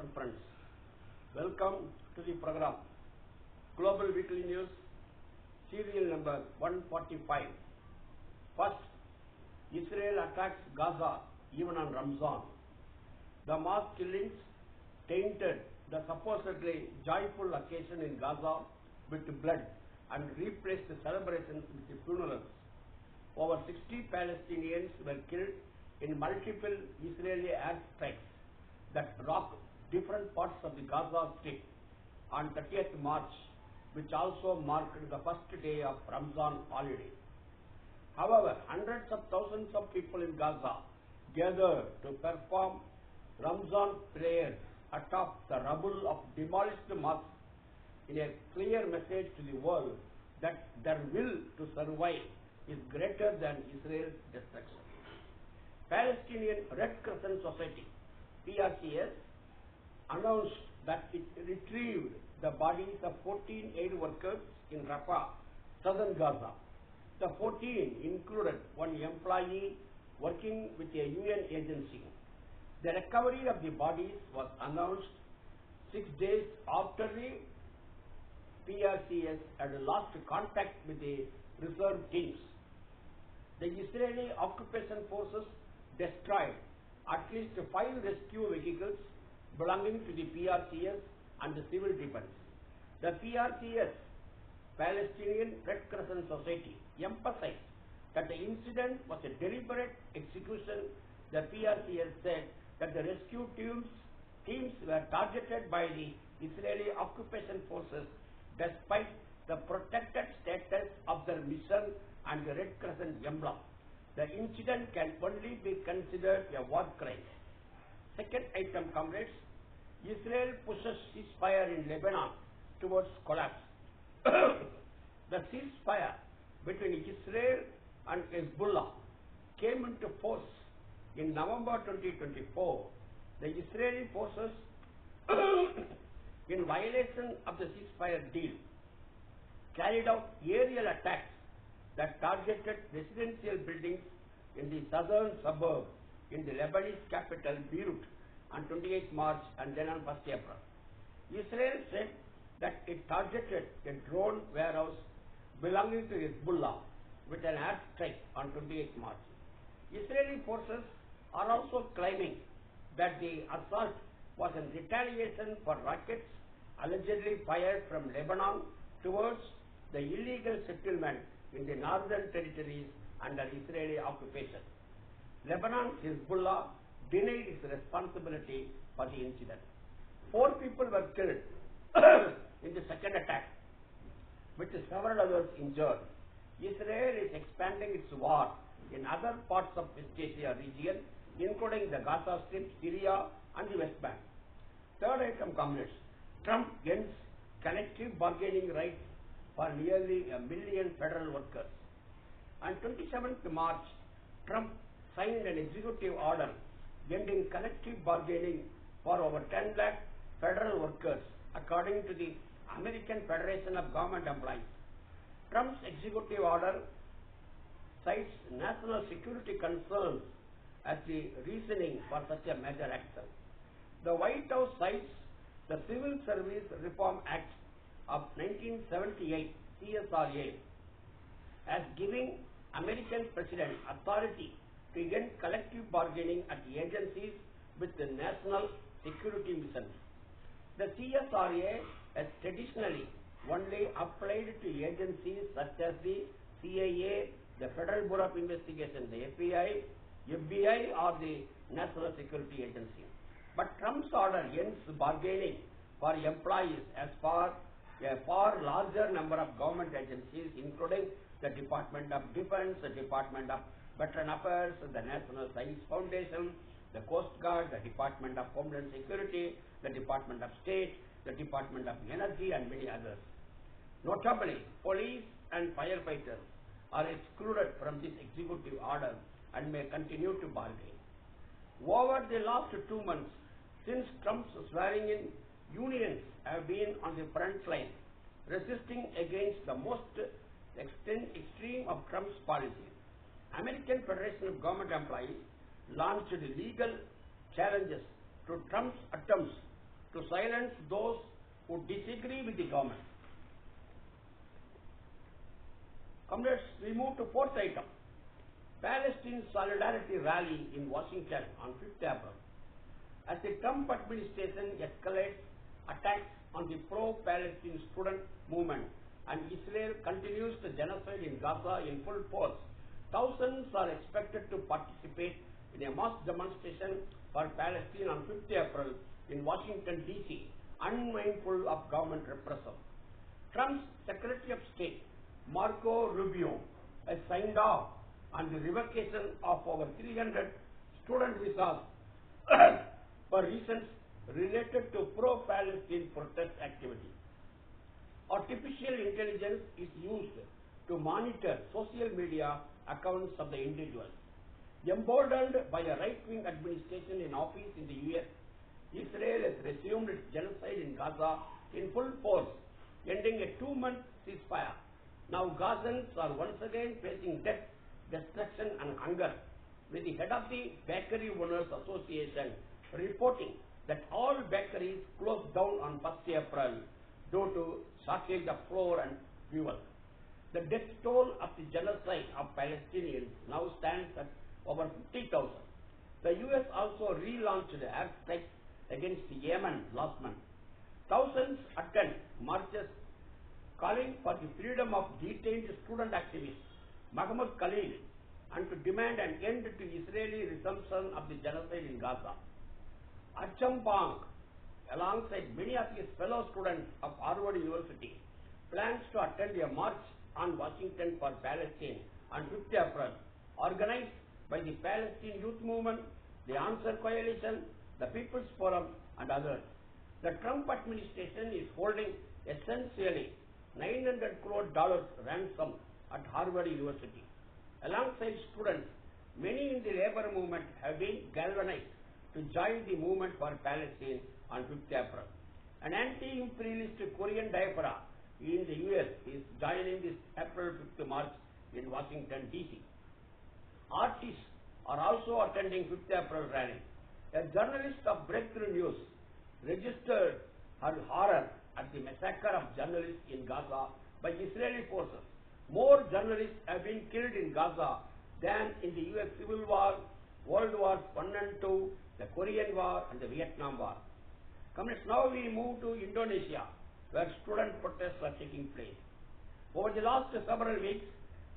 and friends. Welcome to the program Global Weekly News, serial number 145. First, Israel attacks Gaza even on Ramzan. The mass killings tainted the supposedly joyful occasion in Gaza with blood and replaced the celebrations with funerals. Over 60 Palestinians were killed in multiple Israeli airstrikes that rocked different parts of the Gaza Strip on 30th March, which also marked the first day of Ramzan holiday. However, hundreds of thousands of people in Gaza gathered to perform Ramzan prayers atop the rubble of demolished mosques in a clear message to the world that their will to survive is greater than Israel's destruction. Palestinian Red Crescent Society, PRCS, announced that it retrieved the bodies of 14 aid workers in Rafah, southern Gaza. The 14 included one employee working with a UN agency. The recovery of the bodies was announced 6 days after the PRCS had lost contact with the reserve teams. The Israeli occupation forces destroyed at least 5 rescue vehicles belonging to the PRCS and the civil defense. The PRCS, Palestinian Red Crescent Society, emphasized that the incident was a deliberate execution. The PRCS said that the rescue teams were targeted by the Israeli occupation forces despite the protected status of their mission and the Red Crescent emblem. The incident can only be considered a war crime. Second item, comrades, Israel pushes ceasefire in Lebanon towards collapse. The ceasefire between Israel and Hezbollah came into force in November 2024. The Israeli forces, in violation of the ceasefire deal, carried out aerial attacks that targeted residential buildings in the southern suburb in the Lebanese capital Beirut on 28 March and then on 1st April. Israel said that it targeted a drone warehouse belonging to Hezbollah with an airstrike on 28 March. Israeli forces are also claiming that the assault was in retaliation for rockets allegedly fired from Lebanon towards the illegal settlement in the northern territories under Israeli occupation. Lebanon's Hezbollah denied its responsibility for the incident. 4 people were killed in the second attack, with several others injured. Israel is expanding its war in other parts of West Asia region, including the Gaza Strip, Syria, and the West Bank. Third item, comrades, Trump ends collective bargaining rights for nearly 1 million federal workers. On 27th March, Trump signed an executive order ending collective bargaining for over 10 lakh federal workers, according to the American Federation of Government Employees. Trump's executive order cites national security concerns as the reasoning for such a major action. The White House cites the Civil Service Reform Act of 1978, CSRA, as giving American president authority to end collective bargaining at agencies with the national security missions. The CSRA has traditionally only applied to agencies such as the CIA, the Federal Bureau of Investigation, the FBI, or the National Security Agency. But Trump's order ends bargaining for employees as far a far larger number of government agencies, including the Department of Defense, the Department of Veteran Affairs, the National Science Foundation, the Coast Guard, the Department of Homeland Security, the Department of State, the Department of Energy, and many others. Notably, police and firefighters are excluded from this executive order and may continue to bargain. Over the last 2 months, since Trump's swearing in, unions have been on the front line, resisting against the most extreme of Trump's policy. American Federation of Government Employees launched legal challenges to Trump's attempts to silence those who disagree with the government. Comrades, we move to fourth item. Palestine Solidarity Rally in Washington on 5th April. As the Trump administration escalates attacks on the pro-Palestine student movement and Israel continues the genocide in Gaza in full force, thousands are expected to participate in a mass demonstration for Palestine on 5th April in Washington, D.C., unmindful of government repression. Trump's Secretary of State, Marco Rubio, has signed off on the revocation of over 300 student visas for reasons related to pro-Palestine protest activity. Artificial intelligence is used to monitor social media accounts of the individuals. Emboldened by a right-wing administration in office in the U.S., Israel has resumed its genocide in Gaza in full force, ending a 2-month ceasefire. Now Gazans are once again facing death, destruction and hunger, with the head of the Bakery Owners Association reporting that all bakeries closed down on 1st April due to shortage of flour and fuel. The death toll of the genocide of Palestinians now stands at over 50,000. The U.S. also relaunched airstrikes against Yemen last month. Thousands attend marches calling for the freedom of detained student activist Mohammed Khalil and to demand an end to Israeli resumption of the genocide in Gaza. Archam Bank, alongside many of his fellow students of Harvard University, plans to attend a march on Washington for Palestine on 5th April, organized by the Palestine Youth Movement, the Answer Coalition, the People's Forum and others. The Trump administration is holding essentially $900 crore ransom at Harvard University. Alongside students, many in the labor movement have been galvanized to join the movement for Palestine on 5th April. An anti-imperialist Korean diaspora in the US is joining this April 5th march in Washington, D.C. Artists are also attending 5th April rally. A journalist of Breakthrough News registered her horror at the massacre of journalists in Gaza by Israeli forces. More journalists have been killed in Gaza than in the US Civil War, World Wars I and II, the Korean War and the Vietnam War. Comrades, now we move to Indonesia, where student protests are taking place. Over the last several weeks,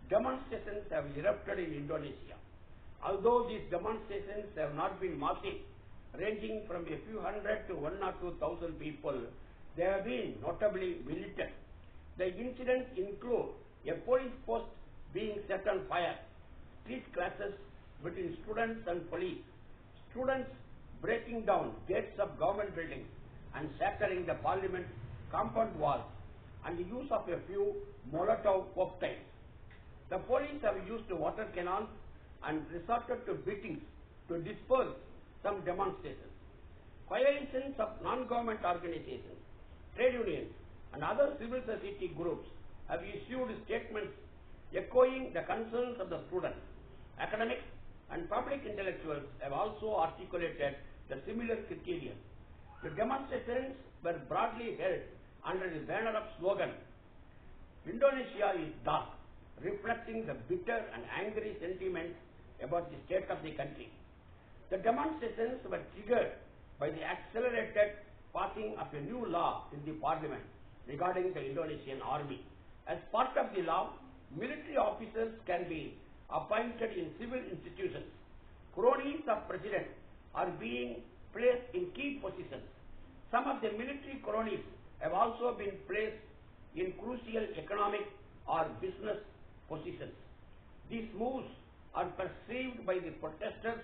demonstrations have erupted in Indonesia. Although these demonstrations have not been massive, ranging from a few hundred to 1 or 2,000 people, they have been notably militant. The incidents include a police post being set on fire, street clashes between students and police, students breaking down gates of government buildings and shattering the parliament compound walls, and the use of a few Molotov cocktails. The police have used water cannons and resorted to beatings to disperse some demonstrations. Coalitions of non-government organizations, trade unions, and other civil society groups have issued statements echoing the concerns of the students. Academics and public intellectuals have also articulated the similar criteria. The demonstrations were broadly held under the banner of slogan, "Indonesia is dark," reflecting the bitter and angry sentiments about the state of the country. The demonstrations were triggered by the accelerated passing of a new law in the parliament regarding the Indonesian army. As part of the law, military officers can be appointed in civil institutions. Cronies of president are being placed in key positions. Some of the military cronies have also been placed in crucial economic or business positions. These moves are perceived by the protesters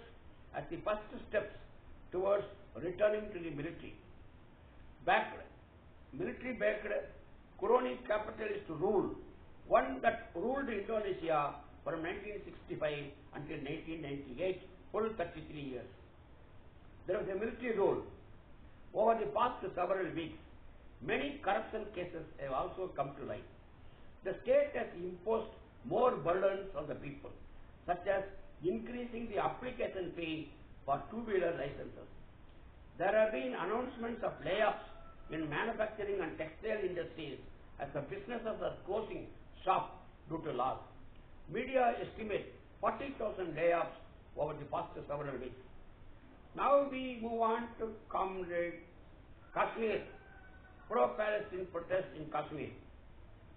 as the first steps towards returning to the military-backed crony capitalist rule, one that ruled Indonesia from 1965 until 1998, full 33 years. There was a military rule. Over the past several weeks, many corruption cases have also come to light. The state has imposed more burdens on the people, such as increasing the application fee for two-wheeler licenses. There have been announcements of layoffs in manufacturing and textile industries as the businesses are closing shop due to loss. Media estimate 40,000 layoffs over the past several weeks. Now we move on to Kashmir, pro-Palestine protests in Kashmir.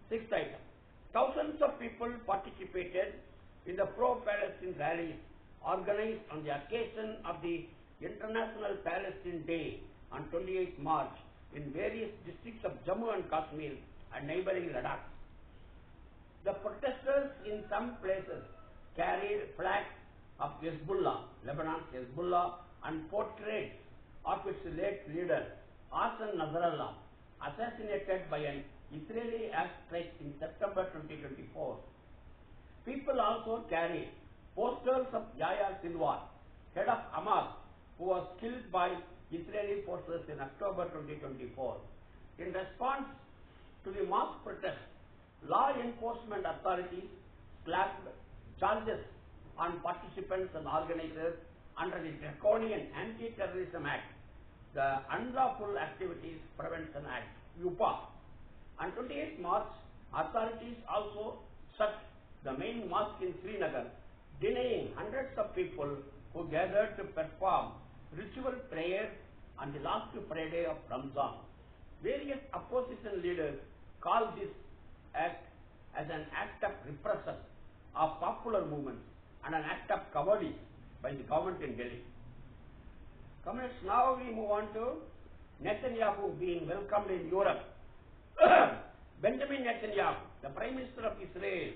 Sixth item. Thousands of people participated in the pro-Palestine rallies organized on the occasion of the International Palestine Day on 28 March in various districts of Jammu and Kashmir and neighboring Ladakh. The protesters in some places carried flags of Hezbollah, Lebanon's Hezbollah, and portraits of its late leader, Hassan Nasrallah, assassinated by an Israeli airstrike in September 2024. People also carried posters of Yahya Sinwar, head of Hamas, who was killed by Israeli forces in October 2024. In response to the mass protest, law enforcement authorities slapped charges on participants and organizers under the Draconian Anti-Terrorism Act, the Unlawful Activities Prevention Act, UPA. On 28 March, authorities also shut the main mosque in Srinagar, denying hundreds of people who gathered to perform ritual prayers on the last Friday of Ramzan. Various opposition leaders called this act as an act of repression of popular movements and an act of cowardice by the government in Delhi. Comrades, now we move on to Netanyahu being welcomed in Europe. Benjamin Netanyahu, the Prime Minister of Israel,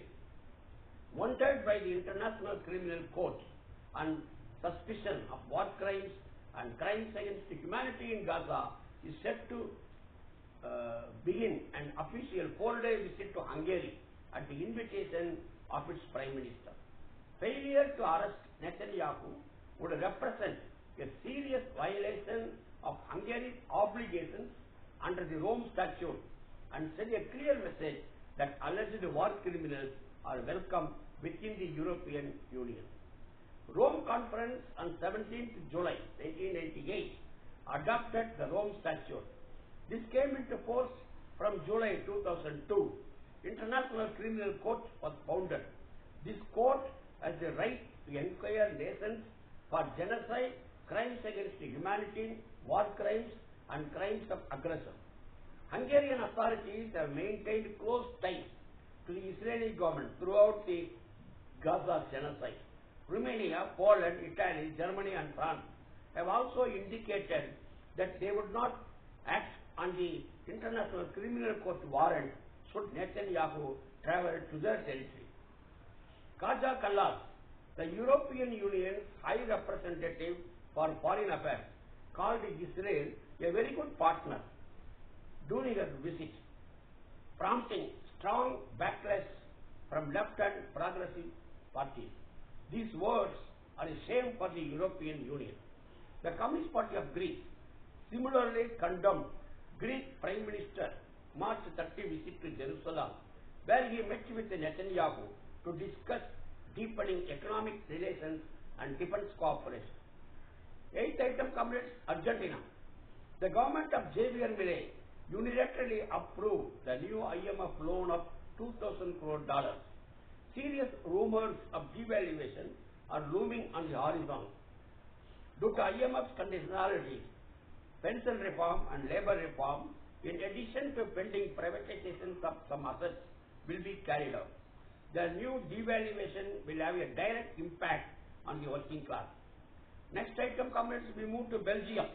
wanted by the International Criminal Court on suspicion of war crimes and crimes against humanity in Gaza, is set to begin an official 4-day visit to Hungary at the invitation of its Prime Minister. Failure to arrest Netanyahu would represent a serious violation of Hungary's obligations under the Rome Statute and send a clear message that alleged war criminals are welcome within the European Union. Rome Conference on 17th July 1998 adopted the Rome Statute. This came into force from July 2002. International Criminal Court was founded. This court has the right to inquire nations for genocide, crimes against humanity, war crimes, and crimes of aggression. Hungarian authorities have maintained close ties to the Israeli government throughout the Gaza genocide. Romania, Poland, Italy, Germany, and France have also indicated that they would not act on the International Criminal Court warrant should Netanyahu travel to their territory. Kaja Kallas, the European Union's High Representative for Foreign Affairs, called Israel a very good partner during her visit, prompting strong backlash from left and progressive parties. These words are a shame for the European Union. The Communist Party of Greece similarly condemned Greek Prime Minister March 30 visit to Jerusalem, where he met with Netanyahu to discuss deepening economic relations and defense cooperation. Eighth item, comrades, Argentina. The government of Javier Milei unilaterally approved the new IMF loan of $2,000 crore. Serious rumors of devaluation are looming on the horizon. Due to IMF's conditionalities, pension reform and labor reform, in addition to pending privatizations of some assets, will be carried out. The new devaluation will have a direct impact on the working class. Next item, comrades, we move to Belgium.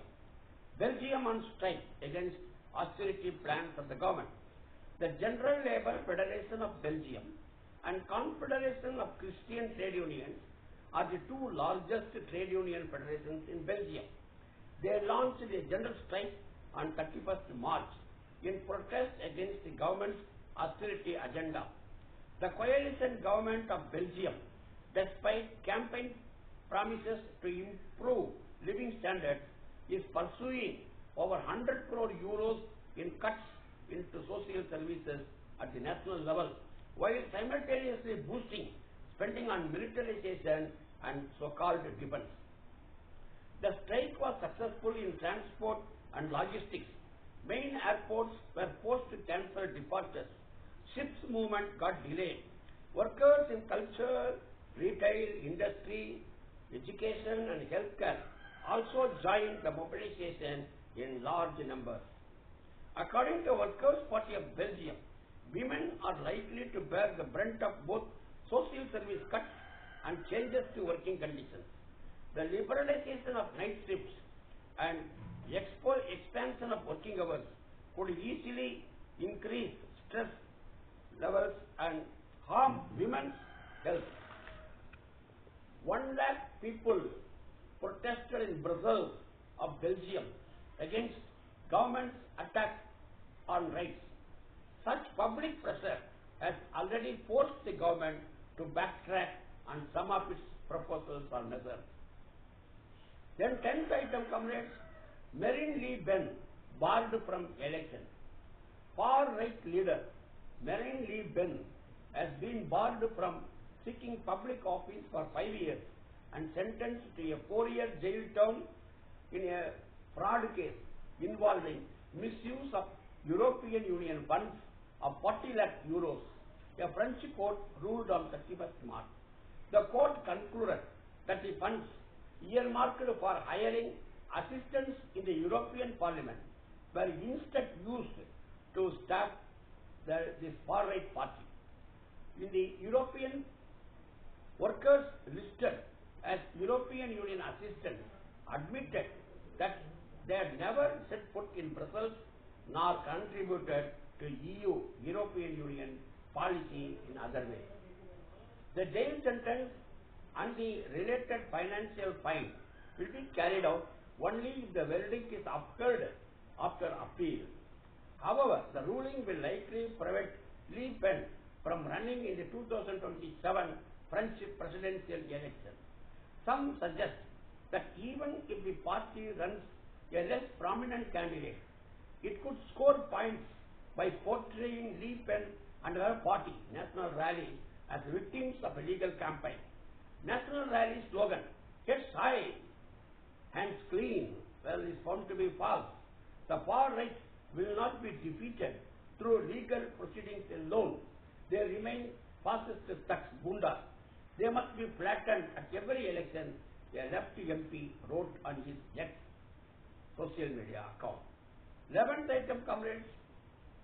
Belgium on strike against austerity plans of the government. The General Labour Federation of Belgium and Confederation of Christian Trade Unions are the two largest trade union federations in Belgium. They launched a general strike on 31st March in protest against the government's austerity agenda. The coalition government of Belgium, despite campaign promises to improve living standards, is pursuing over 100 crore euros in cuts into social services at the national level, while simultaneously boosting spending on militarization and so-called defense. The strike was successful in transport and logistics. Main airports were forced to cancel departures. Ships movement got delayed. Workers in culture, retail, industry, education and healthcare also joined the mobilization in large numbers. According to Workers' Party of Belgium, women are likely to bear the brunt of both social service cuts and changes to working conditions. The liberalization of night shifts and expansion of working hours could easily increase stress levels and harm women's health. 1 lakh people protested in Brussels of Belgium against government's attack on rights. Such public pressure has already forced the government to backtrack on some of its proposals or measures. Then 10th item, comrades, Marine Le Pen barred from election. Far-right leader Marine Le Pen has been barred from seeking public office for 5 years and sentenced to a 4-year jail term in a fraud case involving misuse of European Union funds of 40 lakh euros. A French court ruled on 31st March. The court concluded that the funds earmarked for hiring assistants in the European Parliament were instead used to staff this far-right party. In the European workers listed as European Union assistants admitted that they had never set foot in Brussels nor contributed to European Union policy in other ways. The jail sentence and the related financial fine will be carried out only if the verdict is upheld after appeal. However, the ruling will likely prevent Le Pen from running in the 2027 French presidential election. Some suggest that even if the party runs a less prominent candidate, it could score points by portraying Le Pen and her party, National Rally, as victims of a legal campaign. National Rally slogan, "Heads high, hands clean," is found to be false. The far right will not be defeated through legal proceedings alone. They remain fascist thugs, gunda. They must be flattened at every election, a left MP wrote on his X social media account. 11th item, comrades,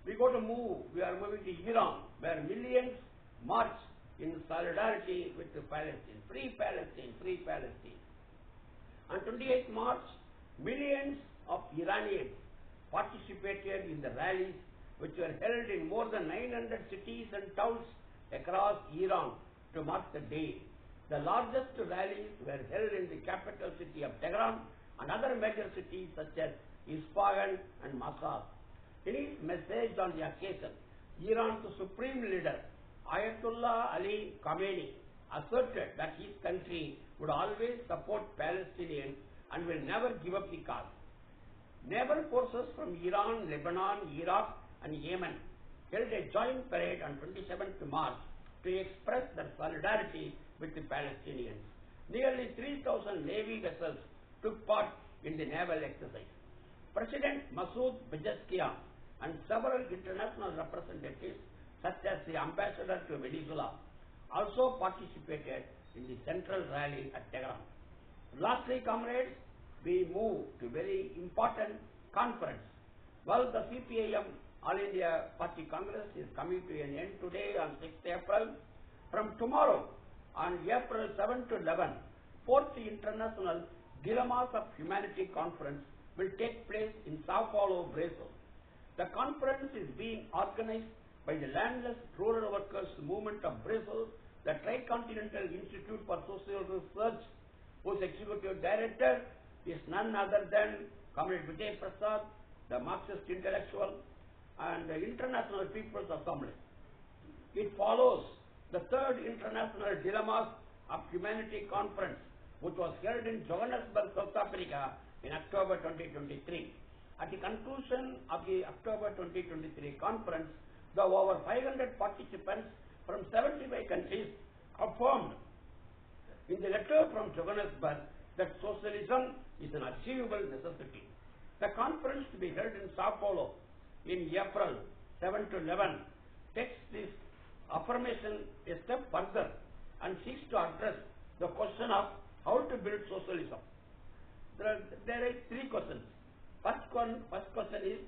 we are moving to Iran, where millions march in solidarity with Palestine. Free Palestine, free Palestine. On 28th March, millions of Iranians participated in the rallies which were held in more than 900 cities and towns across Iran to mark the day. The largest rallies were held in the capital city of Tehran and other major cities such as Isfahan and Mashhad. In his message on the occasion, Iran's supreme leader Ayatollah Ali Khamenei asserted that his country would always support Palestinians and will never give up the cause. Naval forces from Iran, Lebanon, Iraq and Yemen held a joint parade on 27th March to express their solidarity with the Palestinians. Nearly 3,000 Navy vessels took part in the naval exercise. President Masoud Pezeshkian and several international representatives, such as the ambassador to Venezuela, also participated in the central rally at Tehran. Lastly, comrades, we move to very important conference. Well, the CPIM All India Party Congress is coming to an end today on 6th April. From tomorrow, on April 7 to 11, 4th International Dilemmas of Humanity Conference will take place in Sao Paulo, Brazil. The conference is being organized by the Landless Rural Workers Movement of Brazil, the Tricontinental Institute for Social Research, whose executive director is none other than Comrade Vijay Prasad, the Marxist intellectual, and the International People's Assembly. It follows the 3rd International Dilemmas of Humanity Conference, which was held in Johannesburg, South Africa in October 2023. At the conclusion of the October 2023 conference, the over 500 participants from 75 countries affirmed in the letter from Johannesburg that socialism is an achievable necessity. The conference to be held in Sao Paulo in April 7 to 11 takes this affirmation a step further and seeks to address the question of how to build socialism. There are three questions. First question is,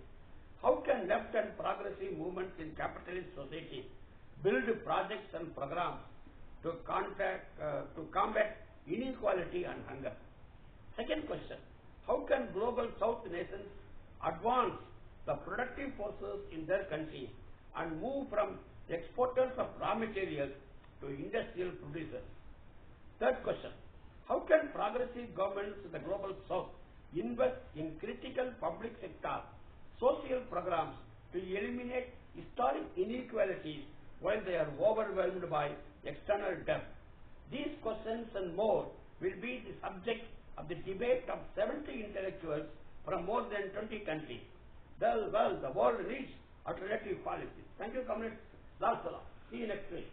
how can left and progressive movements in capitalist society build projects and programs to combat inequality and hunger? Second question, how can global South nations advance the productive forces in their countries and move from exporters of raw materials to industrial producers? Third question, how can progressive governments in the global South invest in critical public sector social programs to eliminate historic inequalities while they are overwhelmed by external debt? These questions and more will be the subject of the debate of 70 intellectuals from more than 20 countries. The world needs alternative policies. Thank you, Comrade Lal Salam. See you next week.